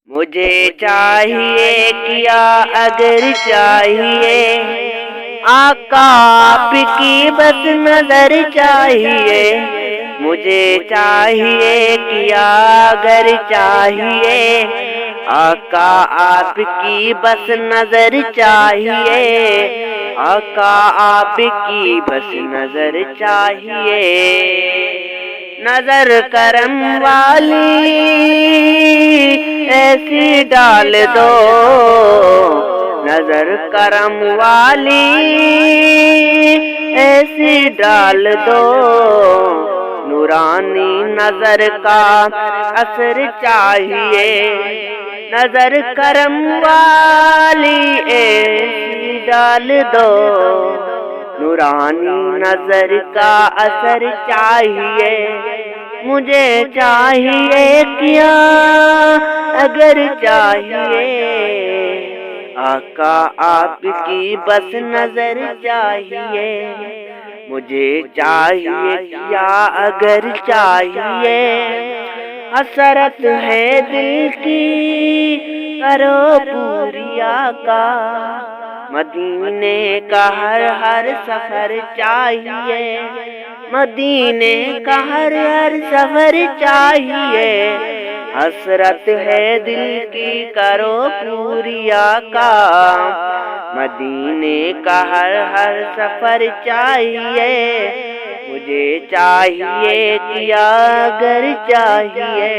مجھے چاہیے کیا اگر چاہیے آقا آپ کی بس نظر چاہیے. مجھے چاہیے کیا اگر چاہیے آقا آپ کی بس نظر چاہیے. آقا آپ کی بس نظر چاہیے. نظر کرم والی ایسی ڈال دو، نظر کرم والی ایسی ڈال دو. نورانی نظر کا اثر چاہیے. نظر کرم والی ایسی ڈال دو، نورانی نظر کا اثر چاہیے. مجھے چاہیے کیا اگر چاہیے آقا آپ کی بس نظر چاہیے. مجھے چاہیے کیا اگر چاہیے حسرت ہے دل کی کرو پوری آقا. مدینے کا ہر سفر چاہیے. مدینے کا ہر سفر چاہیے. حسرت ہے دل کی کرو پوری آقا. مدینے کا ہر سفر چاہیے. مجھے چاہیے کیا اگر چاہیے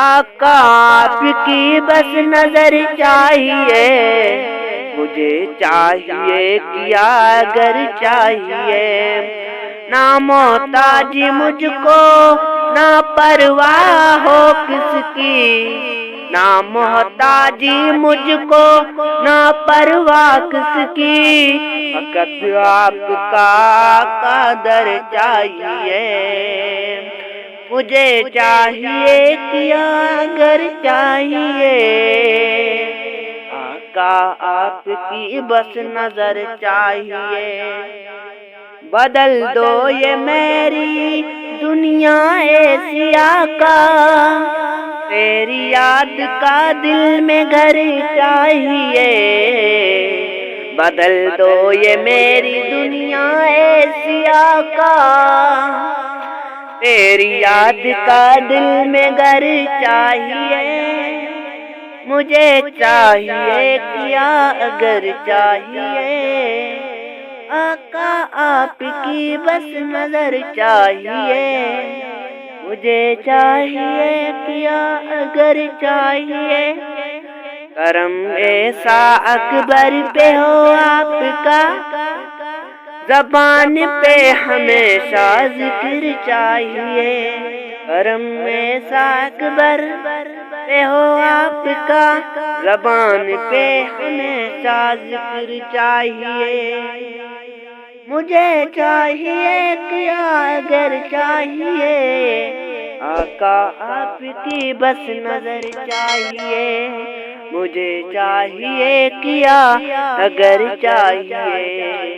آقا آپ کی بس نظر چاہیے. مجھے چاہیے کیا اگر چاہیے نہ محتاج مجھ کو نہ پرواہ ہو کس کی. نہ محتاجی مجھ کو نہ پرواہ کس کی. فقط آپ کا قدر چاہیے. مجھے چاہیے کیا اگر چاہیے آقا آپ کی بس نظر چاہیے. بدل دو یہ میری دنیا ایسی آقا. تیری یاد کا دل میں گھر چاہیے. بدل دو یہ میری دنیا ایسی آقا. تیری یاد کا دل میں گھر چاہیے. مجھے چاہیے کیا اگر چاہیے آقا آپ کی بس نظر چاہیے. مجھے چاہیے کیا اگر چاہیے کرم ایسا اکبر پہ ہو آپ کا. زبان پہ ہمیشہ ذکر چاہیے. کرم ایسا اکبر پہ ہو آپ کا. زبان پہ ہمیشہ ذکر چاہیے. مجھے چاہیے کیا اگر چاہیے آقا آپ کی بس نظر چاہیے. مجھے چاہیے کیا اگر چاہیے